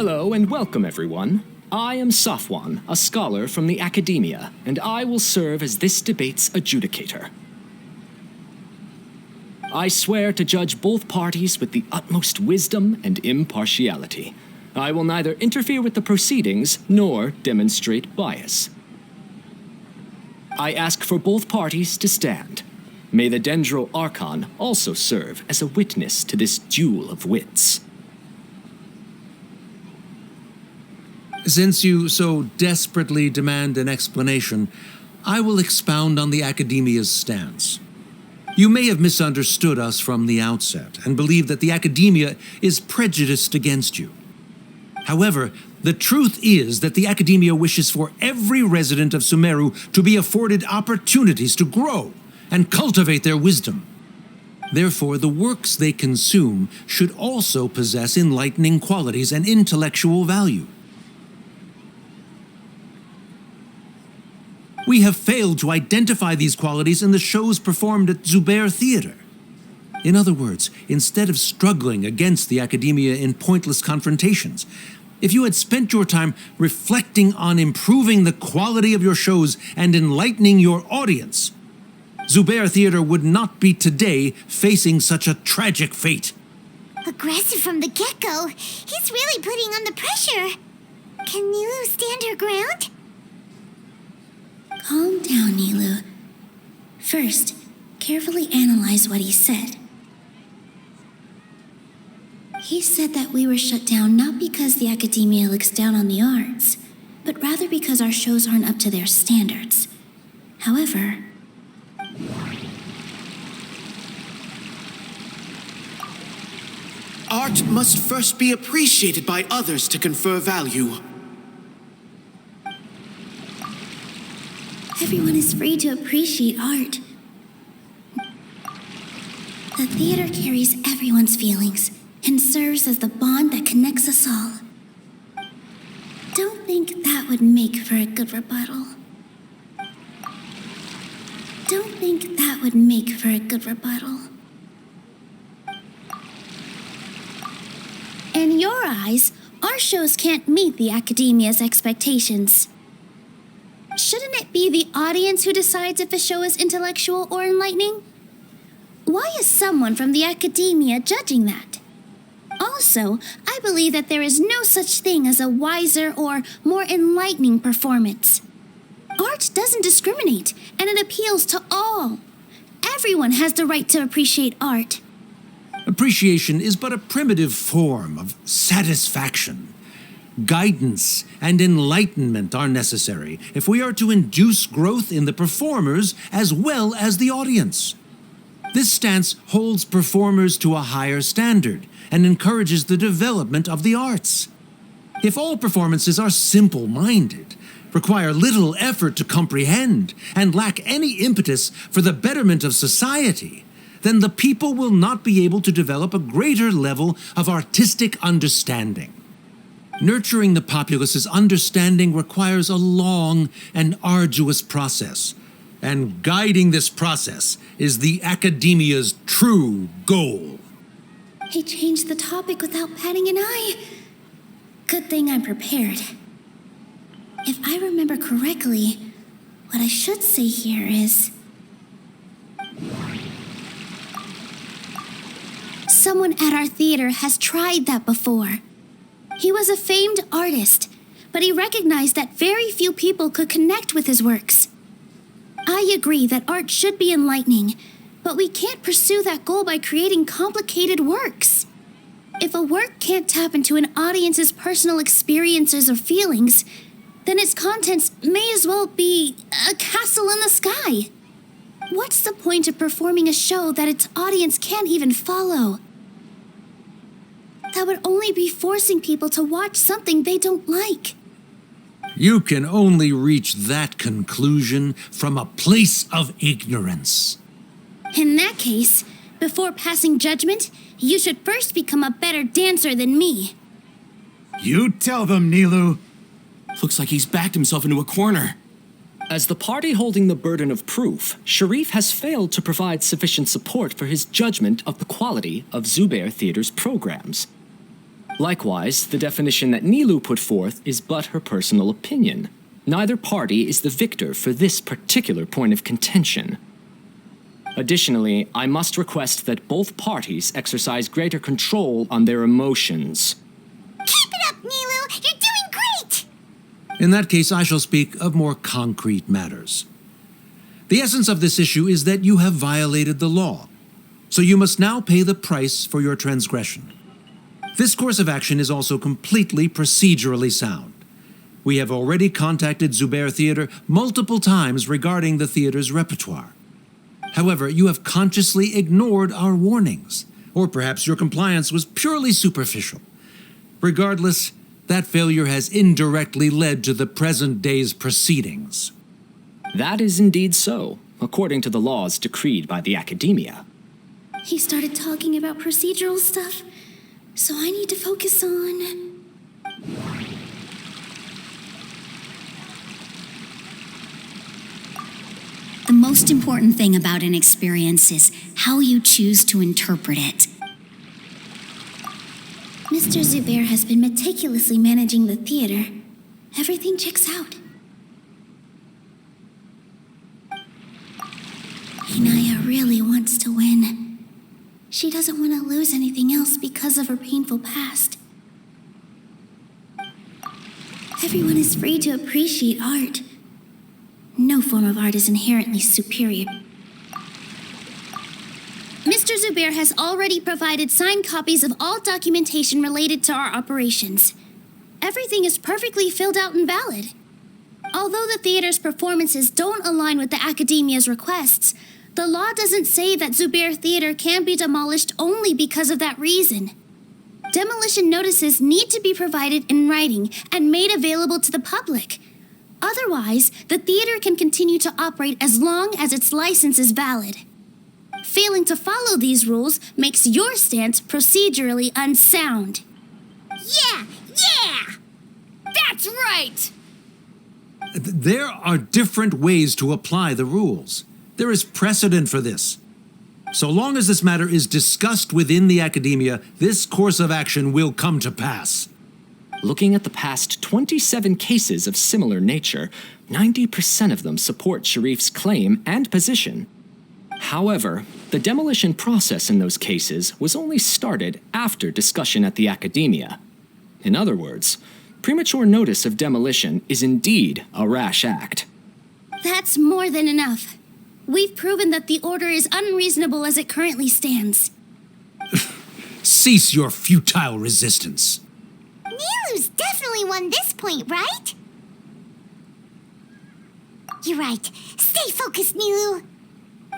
Hello and welcome, everyone. I am Safwan, a scholar from the academia, and I will serve as this debate's adjudicator. I swear to judge both parties with the utmost wisdom and impartiality. I will neither interfere with the proceedings nor demonstrate bias. I ask for both parties to stand. May the Dendro Archon also serve as a witness to this duel of wits. Since you so desperately demand an explanation, I will expound on the Academia's stance. You may have misunderstood us from the outset and believe that the Academia is prejudiced against you. However, the truth is that the Academia wishes for every resident of Sumeru to be afforded opportunities to grow and cultivate their wisdom. Therefore, the works they consume should also possess enlightening qualities and intellectual value. We have failed to identify these qualities in the shows performed at Zubair Theater. In other words, instead of struggling against the Academia in pointless confrontations, if you had spent your time reflecting on improving the quality of your shows and enlightening your audience, Zubair Theater would not be today facing such a tragic fate. Aggressive from the get-go. He's really putting on the pressure. Can Nilou stand her ground? Calm down, Nilou. First, carefully analyze what he said. He said that we were shut down not because the Academia looks down on the arts, but rather because our shows aren't up to their standards. However, art must first be appreciated by others to confer value. everyone is free to appreciate art. The theater carries everyone's feelings and serves as the bond that connects us all. Don't think that would make for a good rebuttal. Don't think that would make for a good rebuttal. In your eyes, our shows can't meet the Academia's expectations. Shouldn't it be the audience who decides if a show is intellectual or enlightening? Why is someone from the Academia judging that? Also, I believe that there is no such thing as a wiser or more enlightening performance. Art doesn't discriminate, and it appeals to all. Everyone has the right to appreciate art. Appreciation is but a primitive form of satisfaction. Guidance and enlightenment are necessary if we are to induce growth in the performers as well as the audience. This stance holds performers to a higher standard and encourages the development of the arts. If all performances are simple-minded, require little effort to comprehend, and lack any impetus for the betterment of society, then the people will not be able to develop a greater level of artistic understanding. Nurturing the populace's understanding requires a long and arduous process, and guiding this process is the Academia's true goal. He changed the topic without batting an eye. Good thing I'm prepared. If I remember correctly, what I should say here is... Someone at our theater has tried that before. He was a famed artist, but he recognized that very few people could connect with his works. I agree that art should be enlightening, but we can't pursue that goal by creating complicated works. If a work can't tap into an audience's personal experiences or feelings, then its contents may as well be a castle in the sky. What's the point of performing a show that its audience can't even follow? That would only be forcing people to watch something they don't like. You can only reach that conclusion from a place of ignorance. In that case, before passing judgment, you should first become a better dancer than me. You tell them, Nilou. Looks like he's backed himself into a corner. As the party holding the burden of proof, Sharif has failed to provide sufficient support for his judgment of the quality of Zubair Theater's programs. Likewise, the definition that Nilou put forth is but her personal opinion. Neither party is the victor for this particular point of contention. Additionally, I must request that both parties exercise greater control on their emotions. Keep it up, Nilou! You're doing great! In that case, I shall speak of more concrete matters. The essence of this issue is that you have violated the law, so you must now pay the price for your transgression. This course of action is also completely procedurally sound. We have already contacted Zubair Theater multiple times regarding the theater's repertoire. However, you have consciously ignored our warnings, or perhaps your compliance was purely superficial. Regardless, that failure has indirectly led to the present day's proceedings. That is indeed so, according to the laws decreed by the Academia. He started talking about procedural stuff, so I need to focus on... The most important thing about an experience is how you choose to interpret it. Mr. Zubair has been meticulously managing the theater. Everything checks out. Inayah really wants to win. She doesn't want to lose anything else because of her painful past. Everyone is free to appreciate art. No form of art is inherently superior. Mr. Zubair has already provided signed copies of all documentation related to our operations. Everything is perfectly filled out and valid. Although the theater's performances don't align with the Academia's requests, the law doesn't say that Zubair Theater can be demolished only because of that reason. Demolition notices need to be provided in writing and made available to the public. Otherwise, the theater can continue to operate as long as its license is valid. Failing to follow these rules makes your stance procedurally unsound. Yeah! That's right! There are different ways to apply the rules. There is precedent for this. So long as this matter is discussed within the Academia, this course of action will come to pass. Looking at the past 27 cases of similar nature, 90% of them support Sharif's claim and position. However, the demolition process in those cases was only started after discussion at the Academia. In other words, premature notice of demolition is indeed a rash act. That's more than enough. We've proven that the order is unreasonable as it currently stands. Cease your futile resistance. Nilou's definitely won this point, right? You're right. Stay focused, Nilou.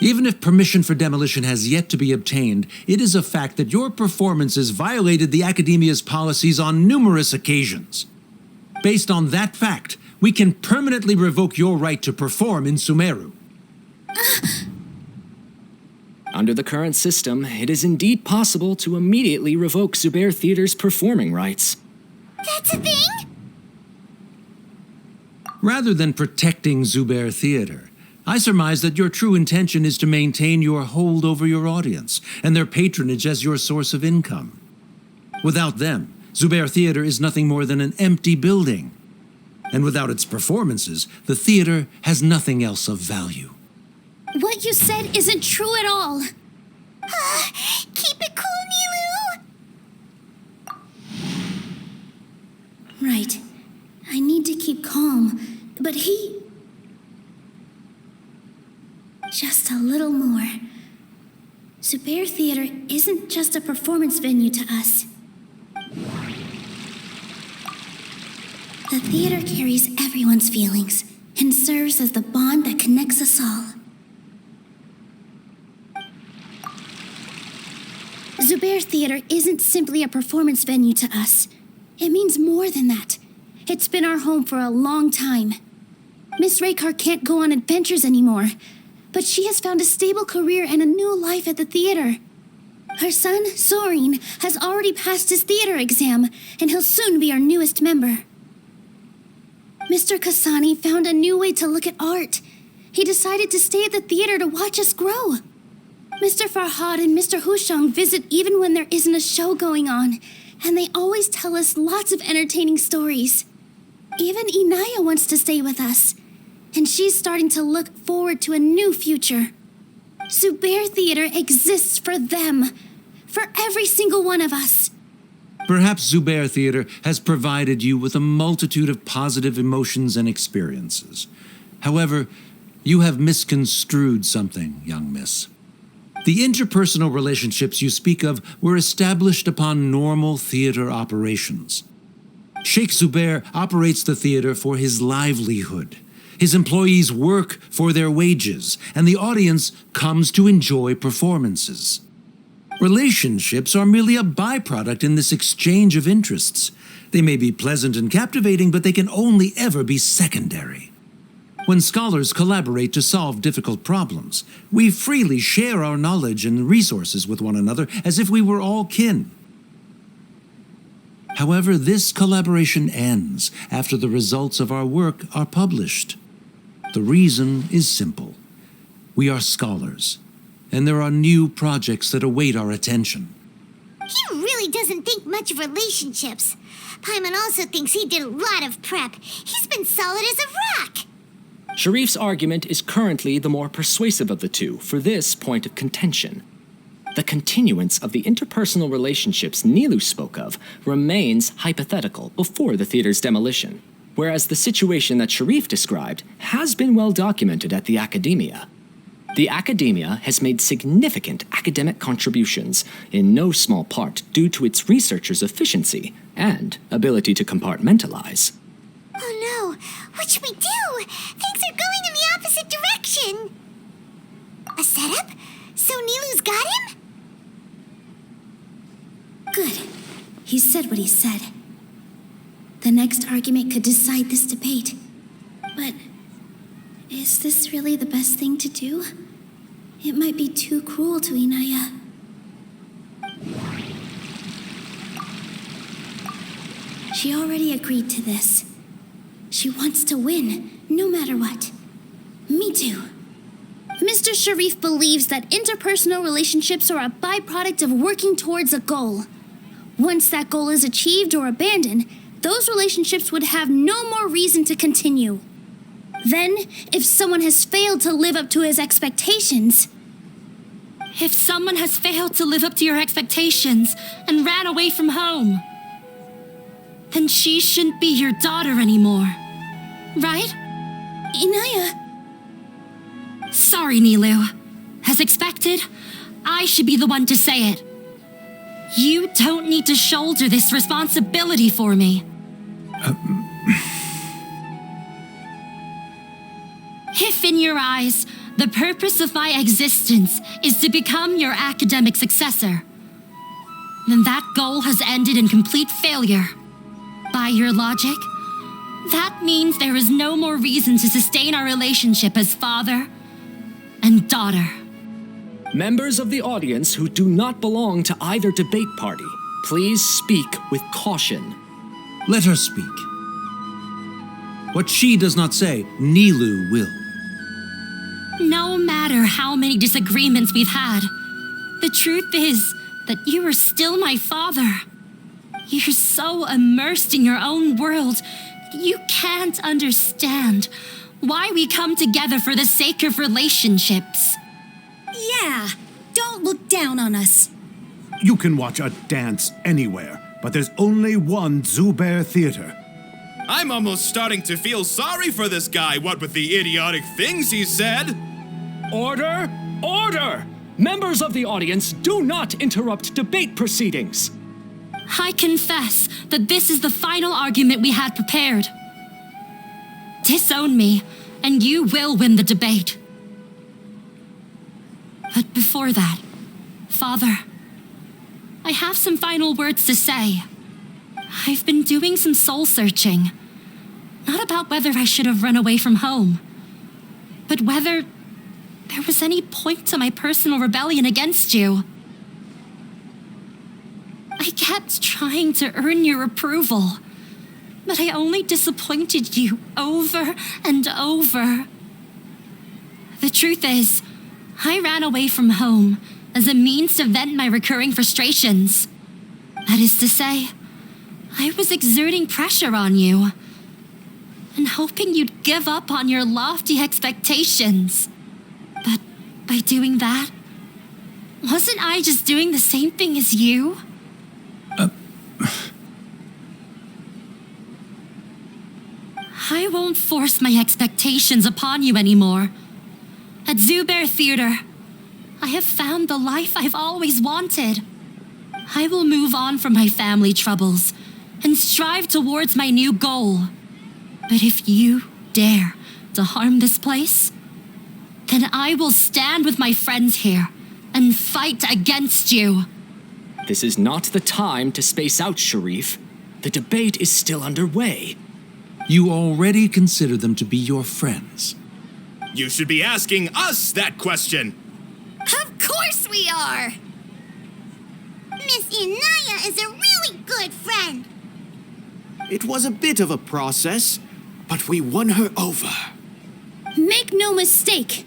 Even if permission for demolition has yet to be obtained, it is a fact that your performances violated the Academia's policies on numerous occasions. Based on that fact, we can permanently revoke your right to perform in Sumeru. Under the current system, it is indeed possible to immediately revoke Zubair Theater's performing rights. That's a thing? Rather than protecting Zubair Theater, I surmise that your true intention is to maintain your hold over your audience and their patronage as your source of income. Without them, Zubair Theater is nothing more than an empty building. And without its performances, the theater has nothing else of value. What you said isn't true at all. Keep it cool, Nilou! Right. I need to keep calm, but he... Just a little more. Zubair Theater isn't just a performance venue to us. The theater carries everyone's feelings and serves as the bond that connects us all. Zubair Theater isn't simply a performance venue to us. It means more than that. It's been our home for a long time. Miss Raykar can't go on adventures anymore, but she has found a stable career and a new life at the theater. Her son, Sorin, has already passed his theater exam, and he'll soon be our newest member. Mr. Kasani found a new way to look at art. He decided to stay at the theater to watch us grow. Mr. Farhad and Mr. Hushang visit even when there isn't a show going on, And they always tell us lots of entertaining stories. Even Inayah wants to stay with us, and she's starting to look forward to a new future. Zubair Theater exists for them, for every single one of us. Perhaps Zubair Theater has provided you with a multitude of positive emotions and experiences. However, you have misconstrued something, young miss. The interpersonal relationships you speak of were established upon normal theater operations. Sheikh Zubair operates the theater for his livelihood. His employees work for their wages, and the audience comes to enjoy performances. Relationships are merely a byproduct in this exchange of interests. They may be pleasant and captivating, but they can only ever be secondary. When scholars collaborate to solve difficult problems, we freely share our knowledge and resources with one another as if we were all kin. However, this collaboration ends after the results of our work are published. The reason is simple. We are scholars, and there are new projects that await our attention. He really doesn't think much of relationships. Paimon also thinks he did a lot of prep. He's been solid as a rock. Sharif's argument is currently the more persuasive of the two for this point of contention. The continuance of the interpersonal relationships Nilou spoke of remains hypothetical before the theater's demolition, whereas the situation that Sharif described has been well documented at the Academia. The Academia has made significant academic contributions, in no small part due to its researchers' efficiency and ability to compartmentalize. Oh no, what should we do? Things are going in the opposite direction. A setup? So Nilou's got him? Good. He said what he said. The next argument could decide this debate. But is this really the best thing to do? It might be too cruel to Inayah. She already agreed to this. She wants to win, no matter what. Me too. Mr. Sharif believes that interpersonal relationships are a byproduct of working towards a goal. Once that goal is achieved or abandoned, those relationships would have no more reason to continue. Then, if someone has failed to live up to his expectations... If someone has failed to live up to your expectations and ran away from home, then she shouldn't be your daughter anymore. Right? Inayah... Sorry, Nilou. As expected, I should be the one to say it. You don't need to shoulder this responsibility for me. If in your eyes, the purpose of my existence is to become your academic successor, then that goal has ended in complete failure. By your logic, that means there is no more reason to sustain our relationship as father and daughter. Members of the audience who do not belong to either debate party, please speak with caution. Let her speak. What she does not say, Nilou will. No matter how many disagreements we've had, the truth is that you are still my father. You're so immersed in your own world, you can't understand why we come together for the sake of relationships. Yeah, don't look down on us. You can watch a dance anywhere, but there's only one Zubair Theater. I'm almost starting to feel sorry for this guy, what with the idiotic things he said. Order! Order! Members of the audience, do not interrupt debate proceedings. I confess that this is the final argument we had prepared. Disown me, and you will win the debate. But before that, Father, I have some final words to say. I've been doing some soul searching. Not about whether I should have run away from home, but whether there was any point to my personal rebellion against you. I kept trying to earn your approval, but I only disappointed you over and over. The truth is, I ran away from home as a means to vent my recurring frustrations. That is to say, I was exerting pressure on you and hoping you'd give up on your lofty expectations. But by doing that, wasn't I just doing the same thing as you? I won't force my expectations upon you anymore. At Zubair Theater, I have found the life I've always wanted. I will move on from my family troubles and strive towards my new goal. But if you dare to harm this place, then I will stand with my friends here and fight against you. This is not the time to space out, Sharif. The debate is still underway. You already consider them to be your friends. You should be asking us that question. Of course we are! Miss Inayah is a really good friend. It was a bit of a process, but we won her over. Make no mistake.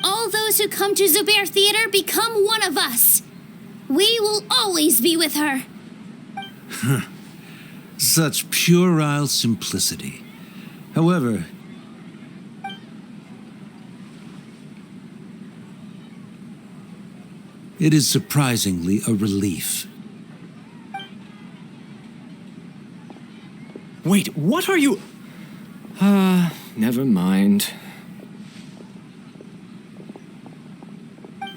All those who come to Zubair Theater become one of us. We will always be with her. Such puerile simplicity. However, it is surprisingly a relief. Wait, what are you... never mind.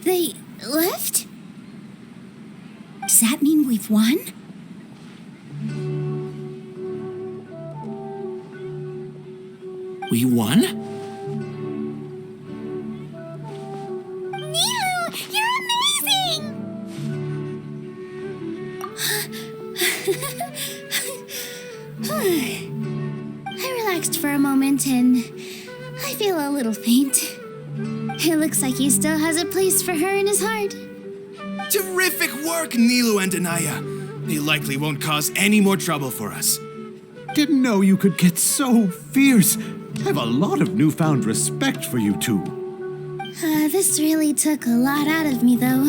They left? Does that mean we've won? We won? Nilou, you're amazing! I relaxed for a moment and I feel a little faint. It looks like he still has a place for her in his heart. Terrific work, Nilou and Inayah. They likely won't cause any more trouble for us. Didn't know you could get so fierce. I have a lot of newfound respect for you two. This really took a lot out of me, though.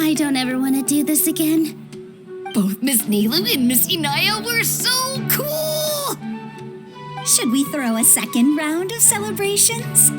I don't ever want to do this again. Both Miss Nilou and Miss Inayah were so cool! Should we throw a second round of celebrations?